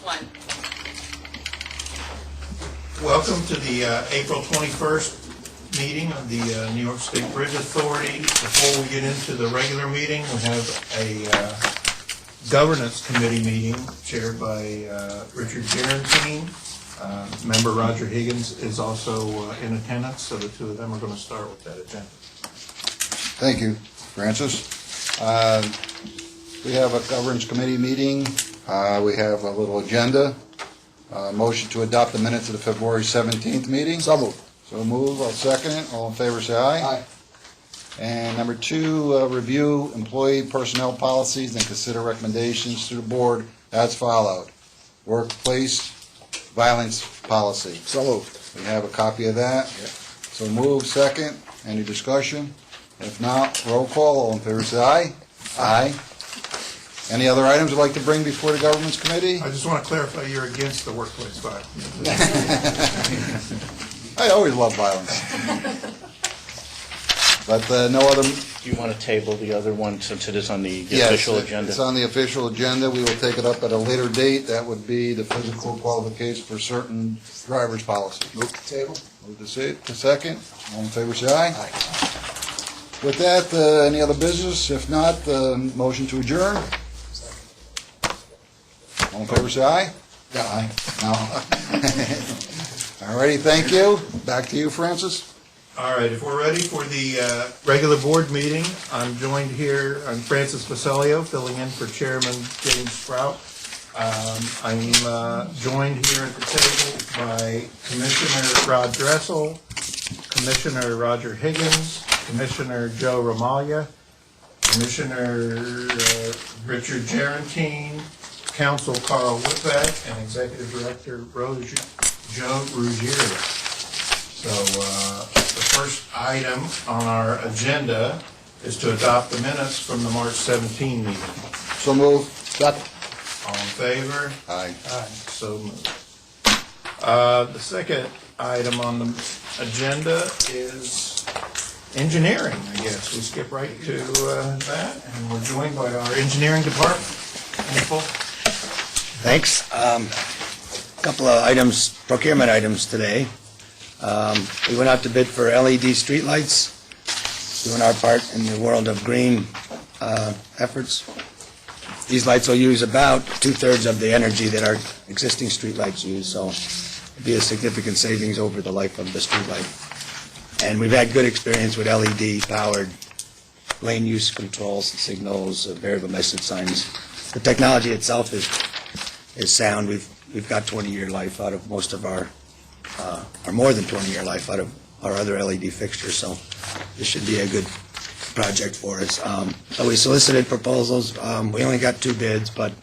one. Welcome to the April 21st meeting of the New York State Bridge Authority. Before we get into the regular meeting, we have a governance committee meeting chaired by Richard Gerentine. Member Roger Higgins is also in attendance, so the two of them are going to start with that agenda. Thank you, Francis. We have a governance committee meeting. We have a little agenda. Motion to adopt the minutes of the February 17th meeting. So moved. So move. I'll second it. All in favor, say aye. Aye. And number 2, review employee personnel policies and consider recommendations to the board as followed. Workplace violence policy. So moved. We have a copy of that. So move. Second. Any discussion? If not, roll call. All in favor, say aye. Aye. Any other items you'd like to bring before the governance committee? I just want to clarify, you're against the workplace violence. I always love violence. But no other... Do you want to table the other one since it is on the Yes, official agenda? it's on the official agenda. We will take it up at a later date. That would be the physical qualification for certain driver's policy. Move the table. Move to second. All in favor, say aye. Aye. With that, any other business? If not, motion to adjourn. All in favor, say aye. Aye. No. All righty, thank you. Back to you, Francis. All right, if we're ready for the regular board meeting, I'm joined here, I'm Francis Basilio, filling in for Chairman James Sprout. I'm joined here at the table by Commissioner Rod Dressel, Commissioner Roger Higgins, Commissioner Joe Ramaglia, Commissioner Richard Gerentine, Counsel Carl Whitbeck, and Executive Director Joe Ruggiero. So the first item on our agenda is to adopt the minutes from the March 17 meeting. So move. Second. All in favor? Aye. Aye. So moved. The second item on the agenda is engineering, I guess. We skip right to that, and we're joined by our engineering department. Nicole? Thanks. Couple of items, procurement items today. We went out to bid for LED streetlights, doing our part in the world of green efforts. These lights will use about 2/3 of the energy that our existing streetlights use, so it'll be a significant savings over the life of the streetlight. And we've had good experience with LED-powered lane use controls, signals, variable message signs. The technology itself is sound. We've got 20-year life out of most of our, or more than 20-year life out of our other LED fixtures, so this should be a good project for us. So we solicited proposals. We only got 2 bids, but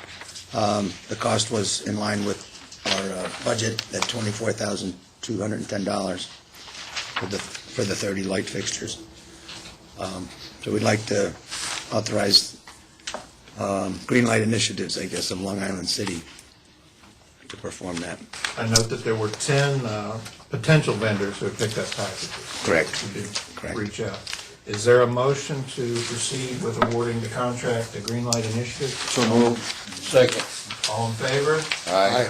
the cost was in line with our budget at $24,210 for the 30 light fixtures. So we'd like to authorize Green Light Initiatives, I guess, of Long Island City to perform that. I note that there were 10 potential vendors who have picked up packages. Correct. Who did Correct. reach out. Is there a motion to proceed with awarding the contract to Green Light Initiative? So move. Second. All in favor? Aye.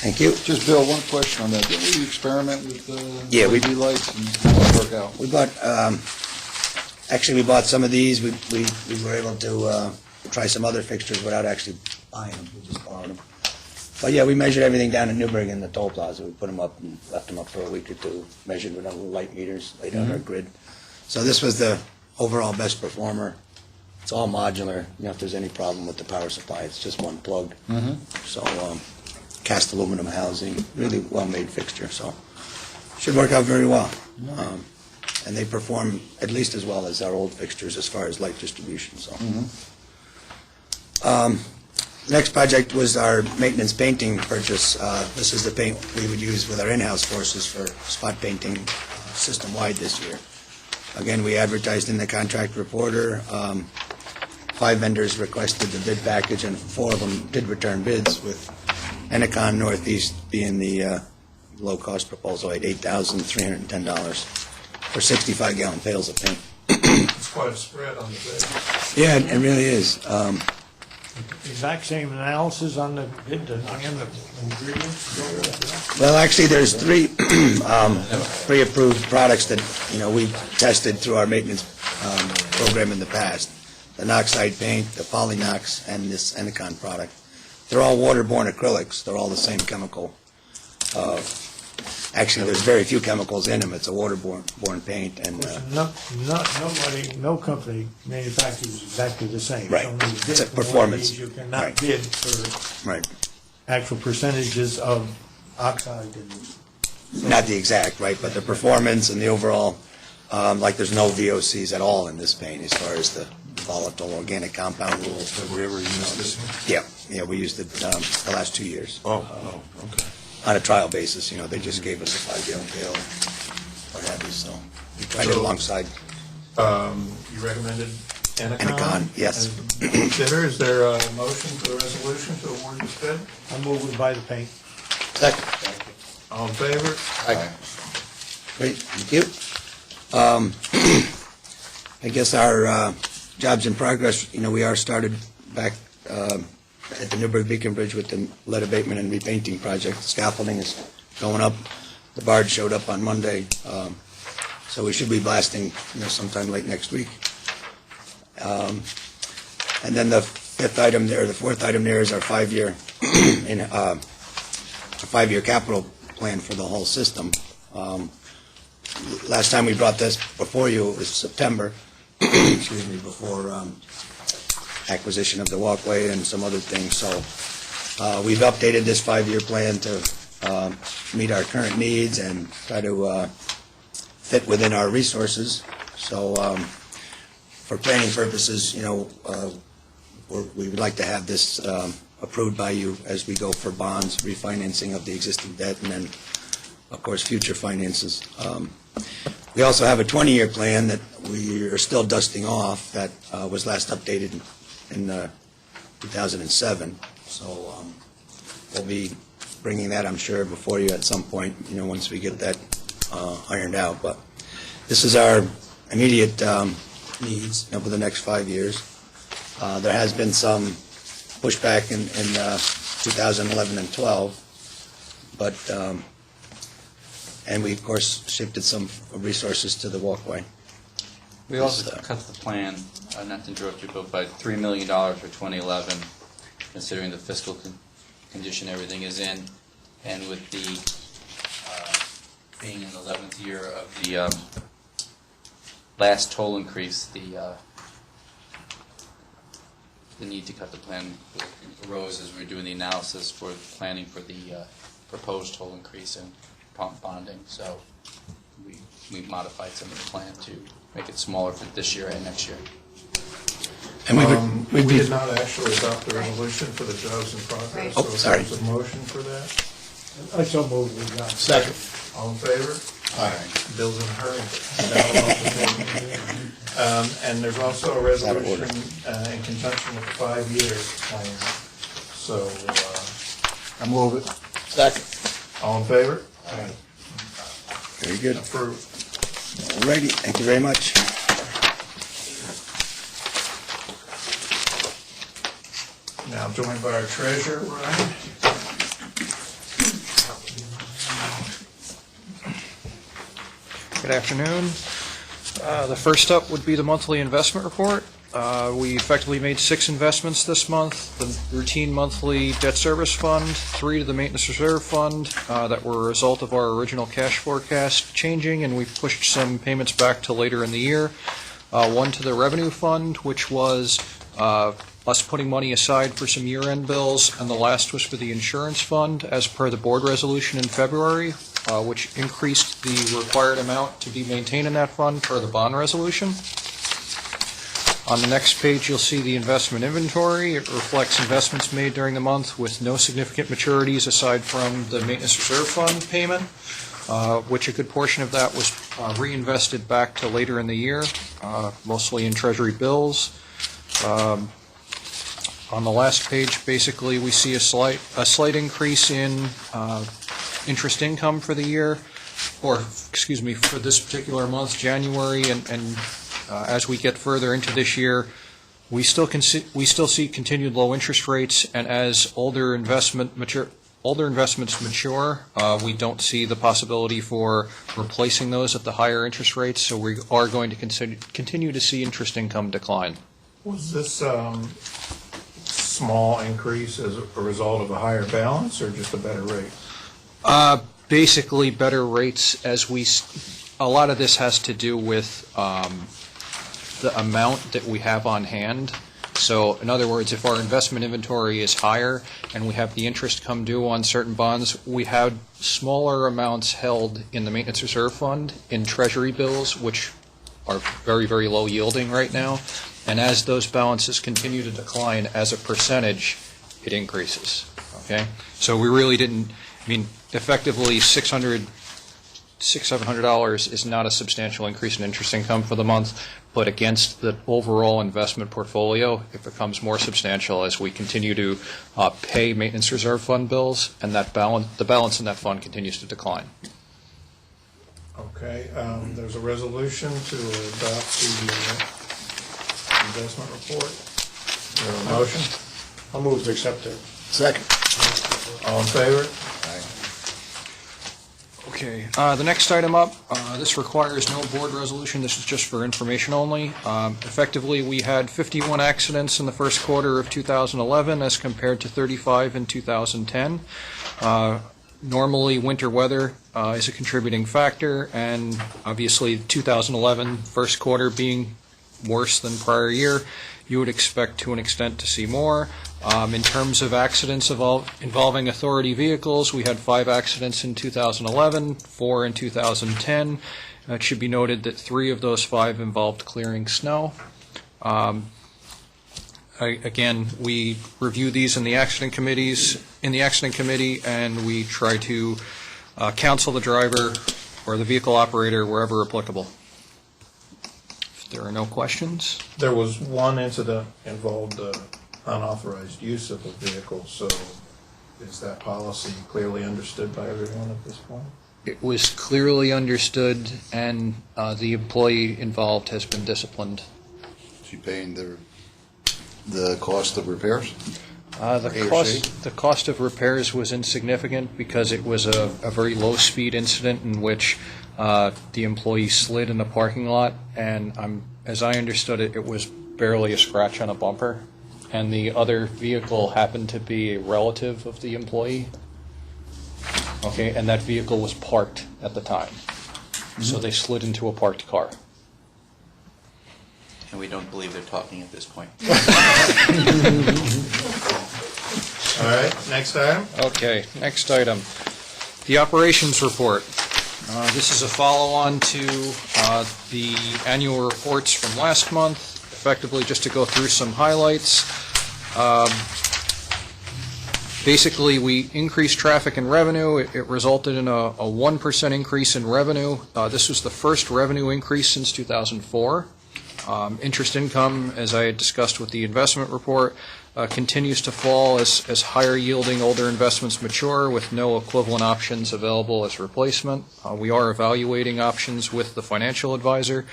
Thank you. Just, Bill, one question on that. Didn't we experiment with Yeah, we- LED lights and how did it work out? We bought, actually, we bought some of these. We were able to try some other fixtures without actually buying them. We just borrowed them. But yeah, we measured everything down in Newburgh in the toll plaza. We put them up and left them up for a week or two, measured with our little light meters, laid out our grid. So this was the overall best performer. It's all modular. You know, if there's any problem with the power supply, it's just one plug. So cast aluminum housing, really well-made fixture. So should work out very well. And they perform at least as well as our old fixtures as far as light distribution. So. Next project was our maintenance painting purchase. This is the paint we would use with our in-house forces for spot painting system-wide this year. Again, we advertised in the contract reporter. 5 vendors requested the bid package, and 4 of them did return bids, with Ennicon Northeast being the low-cost proposal at $8,310 for 65-gallon pails of paint. It's quite a spread on the bid. Yeah, it really is. Exact same analysis on the bid, and the ingredients? Well, actually, there's three pre-approved products that, we tested through our maintenance program in the past. The Noxide paint, the Polynox, and this Enicon product. They're all waterborne acrylics. They're all the same chemical. Actually, there's very few chemicals in them. It's a waterborne paint, and No company manufactures exactly the same. Right. So when you bid It's a for one of performance. these, you cannot Right. bid for right, actual percentages of oxide and. not the exact, right, but the performance and the overall. Like there's no VOCs at all in this paint as far as the volatile organic compound rules. Have we ever used this one? Yeah, we used it the last 2 years. Oh, okay. On a trial basis, they just gave us a 5-gallon pail, what have you, so we tried it So- alongside. You recommended Enicon? Enicon, yes. As the bidder, is there a motion for the resolution to award this bid? I move we buy the paint. Second. All in favor? Great, thank you. I guess our jobs in progress, we are started back at the Newburgh Beacon Bridge with the lead abatement and repainting project. Scaffolding is going up. The barge showed up on Monday, so we should be blasting, sometime late next week. And then the fourth item there is our 5-year capital plan for the whole system. Last time we brought this before you, it was September, excuse me, before acquisition of the walkway and some other things. So we've updated this 5-year plan to meet our current needs and try to fit within our resources. So for planning purposes, we would like to have this approved by you as we go for bonds, refinancing of the existing debt, and then, of course, future finances. We also have a 20-year plan that we are still dusting off that was last updated in 2007. So we'll be bringing that, I'm sure, before you at some point, once we get that ironed out. But this is our immediate needs over the next 5 years. There has been some pushback in 2011 and 12, but and we, of course, shifted some resources to the walkway. We also cut the plan, not to interrupt you, but by $3 million for 2011, considering the fiscal condition everything is in, and with the being in the 11th year of the last toll increase, the need to cut the plan arose as we were doing the analysis for planning for the proposed toll increase and bonding. So we modified some of the plan to make it smaller for this year and next year. And We did not actually adopt the resolution for the jobs in progress. Oh, so if sorry. there's a motion for that. I so move we got. Second. All in favor? Aye. Bill's in a hurry. And there's also a resolution in conjunction with the 5-year plan. So, I move it. Second. all in favor? Very good. Approved. All righty, thank you very much. Now joined by our treasurer, Ryan. Good afternoon. The first up would be the monthly investment report. We effectively made 6 investments this month. The routine monthly debt service fund, 3 to the maintenance reserve fund that were a result of our original cash forecast changing, and we pushed some payments back to later in the year. 1 to the revenue fund, which was us putting money aside for some year-end bills, and the last was for the insurance fund as per the board resolution in February, which increased the required amount to be maintained in that fund per the bond resolution. On the next page, you'll see the investment inventory. It reflects investments made during the month with no significant maturities aside from the maintenance reserve fund payment, which a good portion of that was reinvested back to later in the year, mostly in treasury bills. On the last page, basically, we see a slight increase in interest income for the year, or, excuse me, for this particular month, January, and as we get further into this year, We still see continued low interest rates, and as older investments mature, we don't see the possibility for replacing those at the higher interest rates, so we are going to continue to see interest income decline. Was this small increase as a result of a higher balance or just a better rate? Basically, better rates a lot of this has to do with the amount that we have on hand. So, in other words, if our investment inventory is higher and we have the interest come due on certain bonds, we have smaller amounts held in the maintenance reserve fund in treasury bills, which are very, very low yielding right now. And as those balances continue to decline as a percentage, it increases. Okay? So we really didn't, effectively $700 is not a substantial increase in interest income for the month, but against the overall investment portfolio, it becomes more substantial as we continue to pay maintenance reserve fund bills, and the balance in that fund continues to decline. Okay, there's a resolution to adopt the investment report. Is there a motion? I'll move to accept it. Second. All in favor? Okay, the next item up, this requires no board resolution. This is just for information only. Effectively, we had 51 accidents in the first quarter of 2011 as compared to 35 in 2010. Normally, winter weather is a contributing factor, and obviously 2011 first quarter being worse than prior year, you would expect to an extent to see more. In terms of accidents involving authority vehicles, we had 5 accidents in 2011, 4 in 2010. It should be noted that 3 of those 5 involved clearing snow. Again, we review these in the accident committee, and we try to counsel the driver or the vehicle operator wherever applicable. If there are no questions. There was one incident involved unauthorized use of a vehicle, so is that policy clearly understood by everyone at this point? It was clearly understood, and the employee involved has been disciplined. Is he paying the cost of repairs? The cost of repairs was insignificant because it was a very low-speed incident in which the employee slid in the parking lot, and as I understood it, it was barely a scratch on a bumper. And the other vehicle happened to be a relative of the employee. Okay, and that vehicle was parked at the time. So they slid into a parked car. And we don't believe they're talking at this point. All right, next item. Okay, next item. The operations report. This is a follow-on to the annual reports from last month. Effectively, just to go through some highlights. Basically, we increased traffic and revenue. It resulted in a 1% increase in revenue. This was the first revenue increase since 2004. Interest income, as I had discussed with the investment report, continues to fall as higher yielding older investments mature with no equivalent options available as replacement. We are evaluating options with the financial advisor,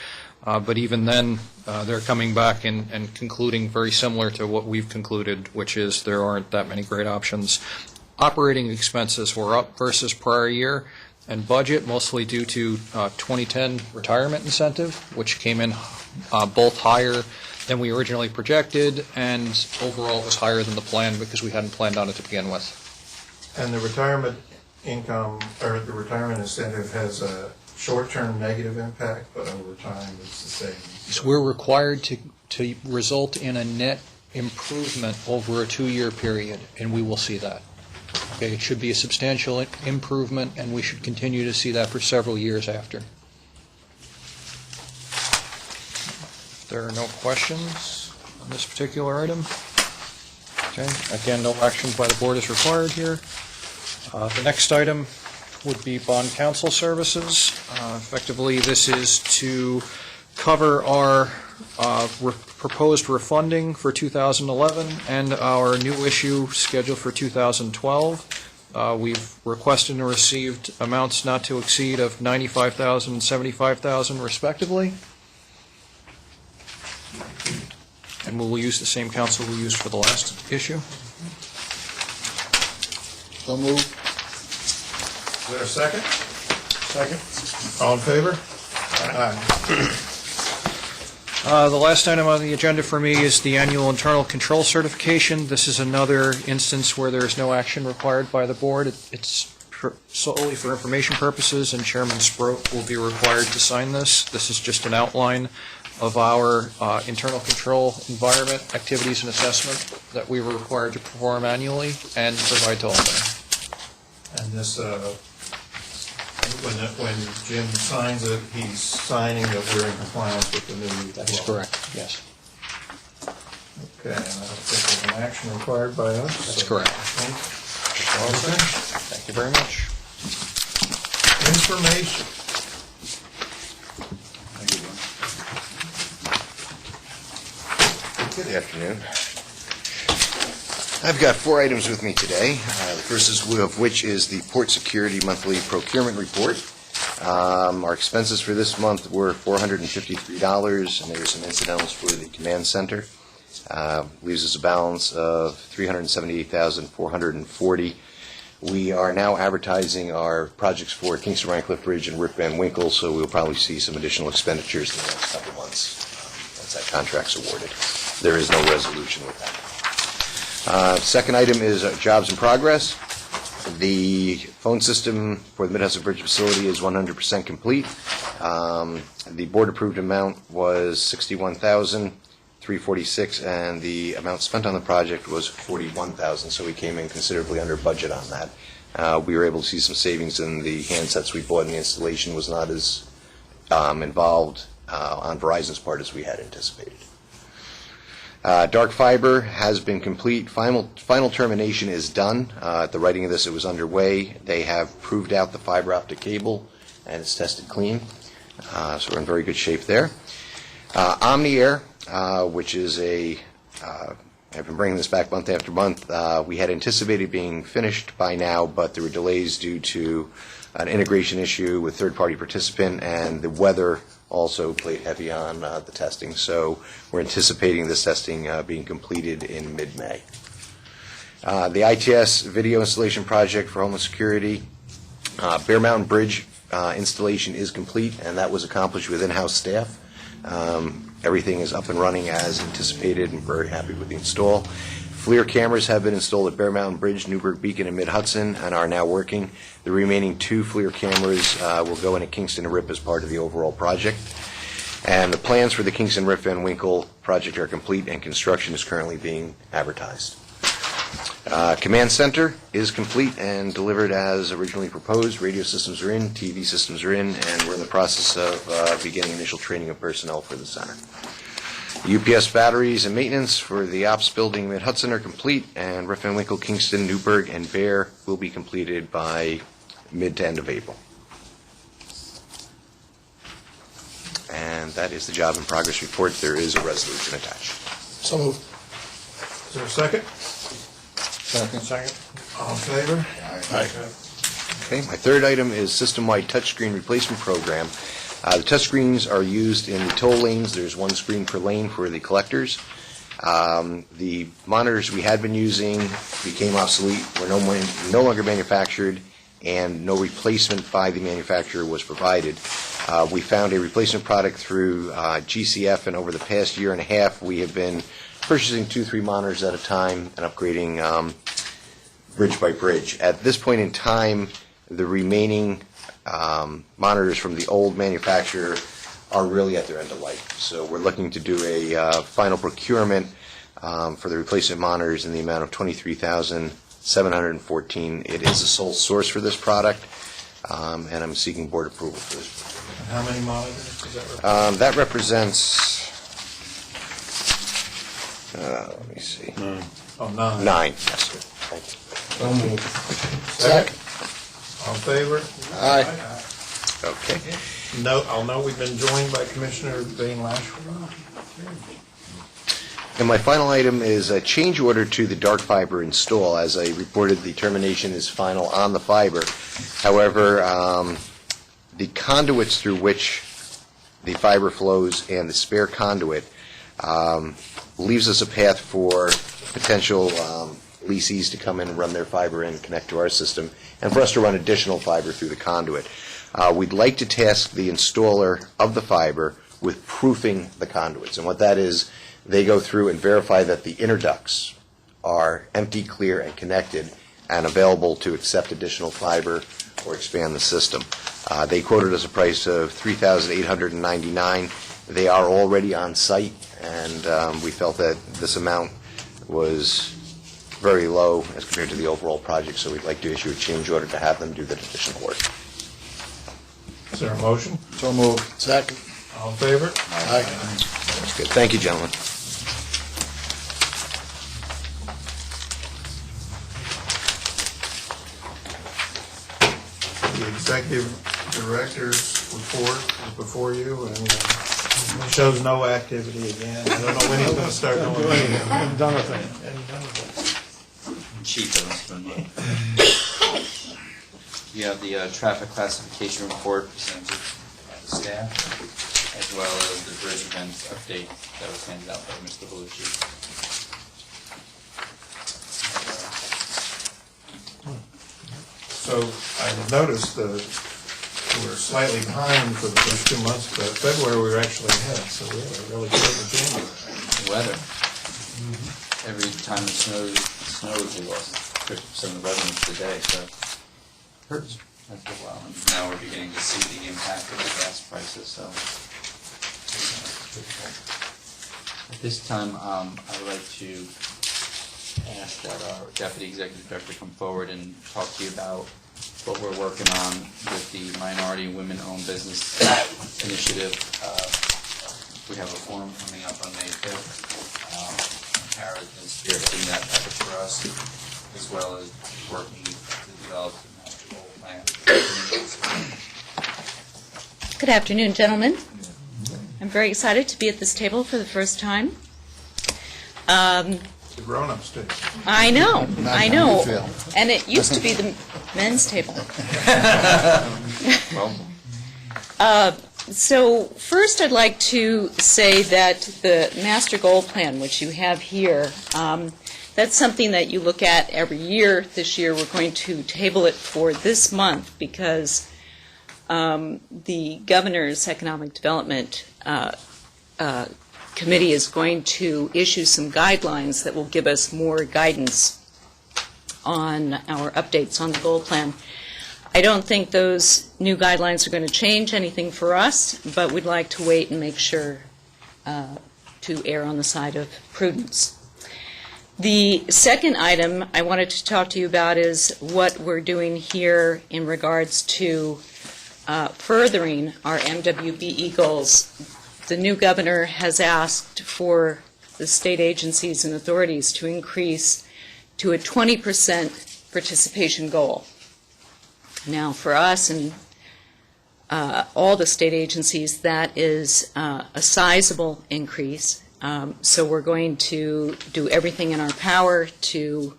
but even then they're coming back and concluding very similar to what we've concluded, which is there aren't that many great options. Operating expenses were up versus prior year and budget, mostly due to 2010 retirement incentive, which came in both higher than we originally projected, and overall it was higher than the plan because we hadn't planned on it to begin with. And the retirement income, or the retirement incentive has a short-term negative impact, but over time it's the same. So we're required to result in a net improvement over a 2-year period, and we will see that. Okay, it should be a substantial improvement, and we should continue to see that for several years after. If there are no questions on this particular item. Okay, again, no action by the board is required here. The next item would be bond counsel services. Effectively, this is to cover our proposed refunding for 2011 and our new issue scheduled for 2012. We've requested and received amounts not to exceed of $95,000 and $75,000 respectively. and we will use the same counsel we used for the last issue. So moved. Is there a second? Second? All in favor? Aye. The last item on the agenda for me is the annual internal control certification. This is another instance where there is no action required by the board. It's solely for information purposes, and Chairman Sproat will be required to sign this. This is just an outline of our internal control environment, activities, and assessment that we were required to perform annually and provide to Albany. And this, when Jim signs it, he's signing that we're in compliance with the new. That is law. correct, yes. Okay, and I don't think there's an action required by us. That's so correct. I think it's all set. Thank you very much. Information. Good afternoon. I've got 4 items with me today. The first of which is the Port Security Monthly Procurement Report. Our expenses for this month were $453, and there were some incidentals for the command center. Leaves us a balance of $378,440. We are now advertising our projects for Kingston Rhinecliff Bridge and Rip Van Winkle, so we'll probably see some additional expenditures in the next couple of months once that contract's awarded. There is no resolution with that. Second item is jobs in progress. The phone system for the Mid-Hudson Bridge facility is 100% complete. The board-approved amount was $61,346, and the amount spent on the project was $41,000, so we came in considerably under budget on that. We were able to see some savings in the handsets we bought, and the installation was not as involved on Verizon's part as we had anticipated. Dark fiber has been complete. Final termination is done. At the writing of this, it was underway. They have proved out the fiber optic cable, and it's tested clean. So we're in very good shape there. OmniAir, which is I've been bringing this back month after month. We had anticipated being finished by now, but there were delays due to an integration issue with third-party participant, and the weather also played heavy on the testing. So we're anticipating this testing being completed in mid-May. The ITS video installation project for Homeland Security, Bear Mountain Bridge installation is complete, and that was accomplished with in-house staff. Everything is up and running as anticipated, and very happy with the install. FLIR cameras have been installed at Bear Mountain Bridge, Newburgh Beacon, and Mid-Hudson, and are now working. The remaining 2 FLIR cameras will go into Kingston and Rip as part of the overall project. And the plans for the Kingston Rip Van Winkle project are complete, and construction is currently being advertised. Command center is complete and delivered as originally proposed. Radio systems are in, TV systems are in, and we're in the process of beginning initial training of personnel for the center. UPS batteries and maintenance for the ops building in Mid-Hudson are complete, and Rip Van Winkle, Kingston, Newburgh, and Bear will be completed by mid to end of April. And that is the job in progress report. There is a resolution attached. So moved. Is there a second? Second. All in favor? Okay, my third item is system-wide touchscreen replacement program. The touchscreens are used in the toll lanes. There's 1 screen per lane for the collectors. The monitors we had been using became obsolete, were no longer manufactured, and no replacement by the manufacturer was provided. We found a replacement product through GCF, and over the past year and a half, we have been purchasing 2-3 monitors at a time and upgrading bridge by bridge. At this point in time, the remaining monitors from the old manufacturer are really at their end of life. So we're looking to do a final procurement for the replacement monitors in the amount of $23,714. It is a sole source for this product, and I'm seeking board approval for this. And how many monitors does that represent? That represents, let me see, Oh, 9. 9. Yes, sir. Thank you. Second. All in favor? Aye. Okay. No, I'll know we've been joined by Commissioner Bain Lashford. And my final item is a change order to the dark fiber install. As I reported, the termination is final on the fiber. However, the conduits through which the fiber flows and the spare conduit leaves us a path for potential leasees to come in and run their fiber in, connect to our system, and for us to run additional fiber through the conduit. We'd like to task the installer of the fiber with proofing the conduits. And what that is, they go through and verify that the inner ducts are empty, clear, and connected and available to accept additional fiber or expand the system. They quoted us a price of $3,899. They are already on site, and we felt that this amount was very low as compared to the overall project, so we'd like to issue a change order to have them do that additional work. Is there a motion? So moved. Second. All in favor? That's good. Thank you, gentlemen. The executive director's report is before you, and shows no activity again. I don't know when he's going to start doing anything. Haven't done a thing. Haven't done a thing. Chief of this one. You have the traffic classification report presented by the staff, as well as the bridge event update that was handed out by Mr. Belushi. So I noticed we're slightly behind for the first 2 months, but February we were actually ahead, so we had a really good January. Weather. Every time it snows, we lost 50% of the revenue today, so hurts after a while. And now we're beginning to see the impact of the gas prices, so. At this time, I would like to ask that our Deputy Executive Director come forward and talk to you about what we're working on with the Minority and Women-Owned Business Initiative. We have a forum coming up on May 5th. Kara has been spearheading that effort for us, as well as working to develop the master goal plan. Good afternoon, gentlemen. I'm very excited to be at this table for the first time. The grown-up stage. I know. you feel. And it used to be the men's table. So first I'd like to say that the master goal plan, which you have here, that's something that you look at every year. This year we're going to table it for this month because the Governor's Economic Development Committee is going to issue some guidelines that will give us more guidance on our updates on the goal plan. I don't think those new guidelines are going to change anything for us, but we'd like to wait and make sure to err on the side of prudence. The second item I wanted to talk to you about is what we're doing here in regards to furthering our MWBE goals. The new governor has asked for the state agencies and authorities to increase to a 20% participation goal. Now, for us and all the state agencies, that is a sizable increase. So we're going to do everything in our power to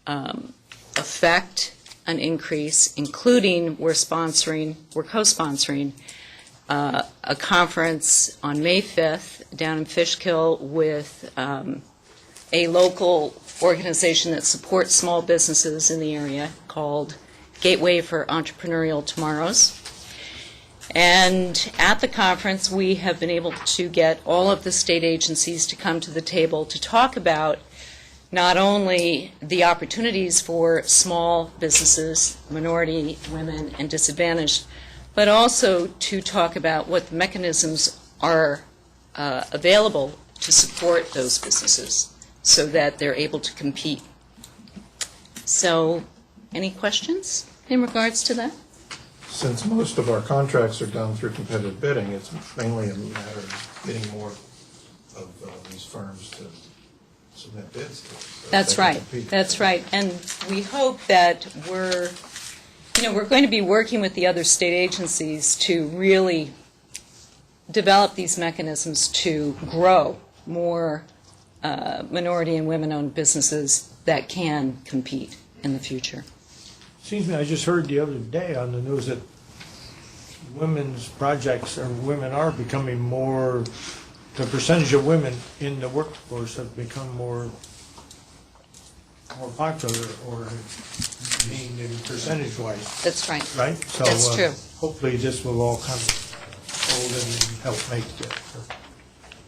affect an increase, including we're co-sponsoring a conference on May 5th down in Fishkill with a local organization that supports small businesses in the area called Gateway for Entrepreneurial Tomorrows. And at the conference, we have been able to get all of the state agencies to come to the table to talk about not only the opportunities for small businesses, minority, women, and disadvantaged, but also to talk about what the mechanisms are available to support those businesses so that they're able to compete. So, any questions in regards to that? Since most of our contracts are done through competitive bidding, it's mainly a matter of getting more of these firms to submit bids to us. So That's they can right. compete. That's right. And we hope that we're going to be working with the other state agencies to really develop these mechanisms to grow more minority and women-owned businesses that can compete in the future. Seems to me, I just heard the other day on the news that women's projects, or women are becoming more the percentage of women in the workforce have become more popular, or being in percentage-wise, That's right. right? So, That's true. hopefully this will all kind of fold in and help make the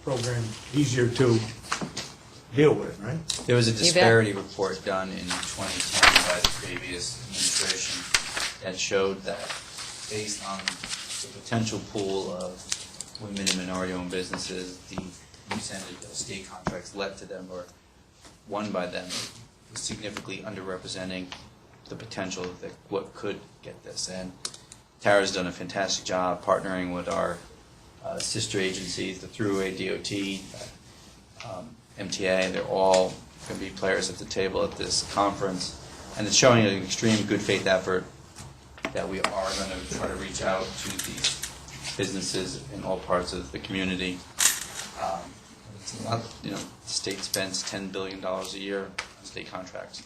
program easier to deal with, right? There was a bet. disparity report done in 2010 by the previous administration that showed that based on the potential pool of women in minority-owned businesses, the percentage of state contracts let to them or won by them was significantly underrepresenting the potential that what could get this. And Tara's done a fantastic job partnering with our sister agencies, the Thruway DOT, MTA. They're all going to be players at the table at this conference, and it's showing an extreme good faith effort that we are going to try to reach out to these businesses in all parts of the community. It's a lot, the state spends $10 billion a year on state contracts.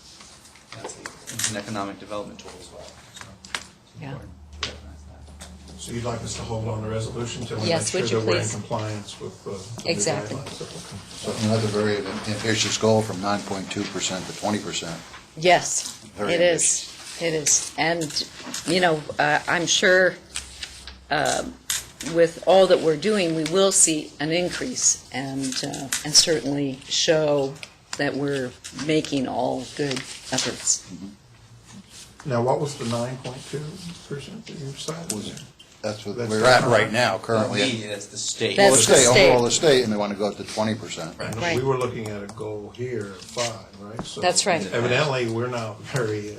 It's an economic development tool as well. So it's Yeah. important to recognize that. So you'd like us to hold on the resolution until we make Yes, sure would you that we're in please? compliance with the new Exactly. guidelines that will come? So that's a very ambitious goal from 9.2% to 20%. Yes, Very it is. It is. And, I'm sure with all that we're doing, we will see an increase and certainly show that we're making all good efforts. Now, what was the 9.2% that you cited? That's what That's we're at the- right now, currently. That's the state. That's Well, the the state, state. overall the state, and they want to go up to 20%. Right. We were looking at a goal here of 5, right? So That's right. Evidently, we're not very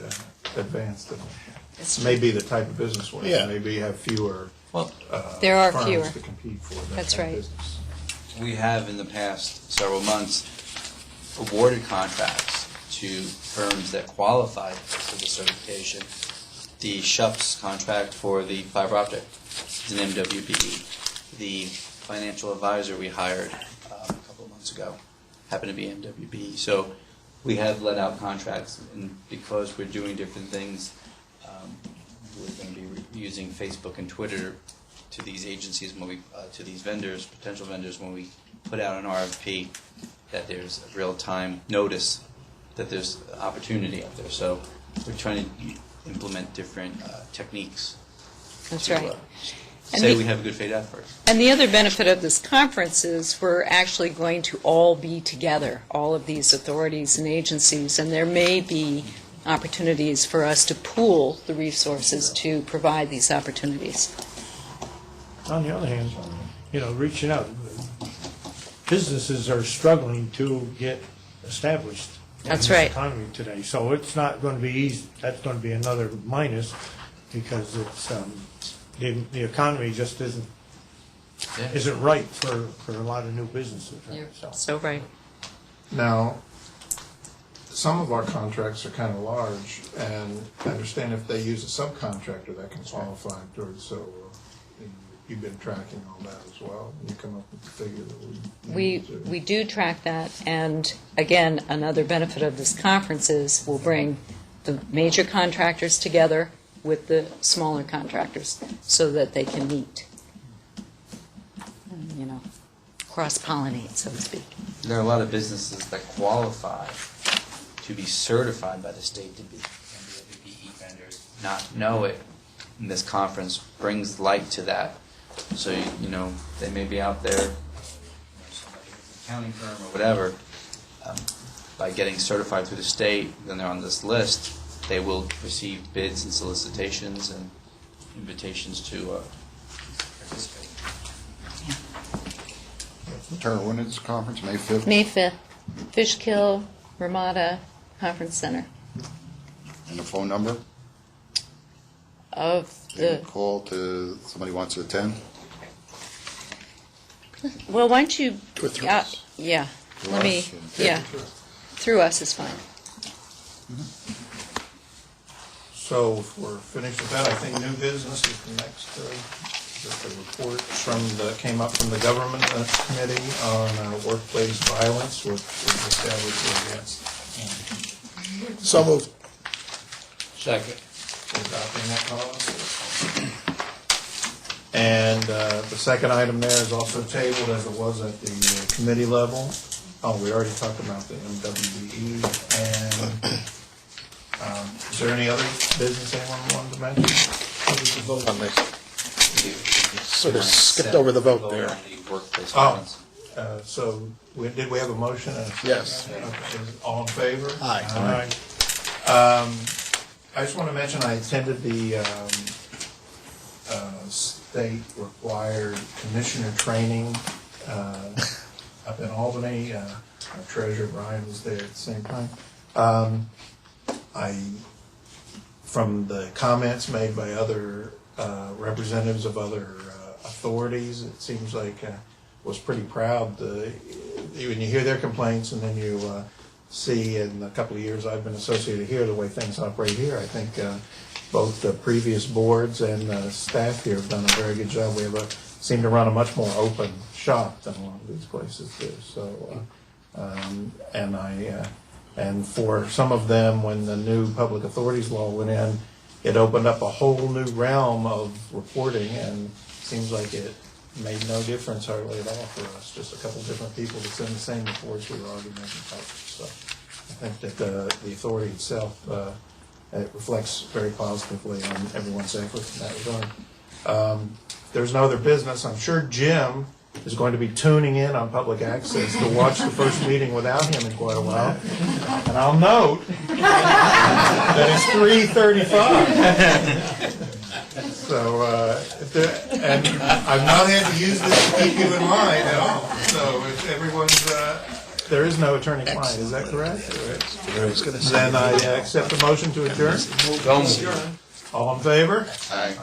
advanced. It may be the type of business we're in. Yeah. Maybe you have fewer Well, There are firms fewer. to compete for that That's kind of right. business. we have in the past several months awarded contracts to firms that qualified for the certification. The SHUPS contract for the fiber optic is an MWBE. The financial advisor we hired a couple of months ago happened to be MWBE. So we have let out contracts, and because we're doing different things, we're going to be using Facebook and Twitter to these agencies when we, to these vendors, potential vendors, when we put out an RFP, that there's a real-time notice that there's opportunity out there. So we're trying to implement different techniques That's to right. And say the- we have a good faith effort. And the other benefit of this conference is we're actually going to all be together, all of these authorities and agencies, and there may be opportunities for us to pool the resources to provide these opportunities. On the other hand, reaching out, businesses are struggling to get established. That's in this right. economy today, so it's not going to be easy. That's going to be another minus, because it's, the economy just isn't right for a lot of new businesses, right? So right. Now, some of our contracts are kind of large, and I understand if they use a subcontractor, that can qualify towards, so you've been tracking all that as well, and you come up with the figure that We do track that, and again, another benefit of this conference is we'll bring the major contractors together with the smaller contractors so that they can meet, cross-pollinate, so to speak. There are a lot of businesses that qualify to be certified by the state to be MWBE vendors, not know it. And this conference brings light to that. So, they may be out there, somebody with an accounting firm or whatever, by getting certified through the state, then they're on this list, they will receive bids and solicitations and invitations to participate. Tara, when is this conference, May 5th? May 5th, Fishkill, Ramada Conference Center. And the phone number? Of They the, can call to, somebody wants to attend? well, why don't you, Do it through us. yeah, Through let me, us, yeah, through us is fine. So if we're finished with that, I think new business is the next, just a report came up from the government committee on workplace violence, which was established against. So moved. Second. Adopting that policy. And And the second item there is also tabled as it was at the committee level. Oh, we already talked about the MWBE. And is there any other business anyone wanted to mention? Sort of skipped over the vote there. Workplace Oh. violence. So, did we have a motion? and a second? Yes. Okay, all in favor? Aye. I just want to mention, I attended the state-required commissioner training up in Albany. Our treasurer, Brian, was there at the same time. From the comments made by other representatives of other authorities, it seems like was pretty proud. When you hear their complaints and then you see in a couple of years I've been associated here, the way things operate here, I think both the previous boards and the staff here have done a very good job. We seem to run a much more open shop than a lot of these places do. So, and for some of them, when the new public authorities law went in, it opened up a whole new realm of reporting, and it seems like it made no difference hardly at all for us. Just a couple different people that send the same reports we were already making published. So I think that the authority itself, it reflects very positively on everyone's efforts in that regard. If there's no other business, I'm sure Jim is going to be tuning in on public access to watch the first meeting without him in quite a while. And I'll note that it's 3:35. So, and I've not had to use this to keep you in line at all. So if everyone's, there is no attorney-client, is that correct? Then I accept the motion to adjourn. All in favor? Aye.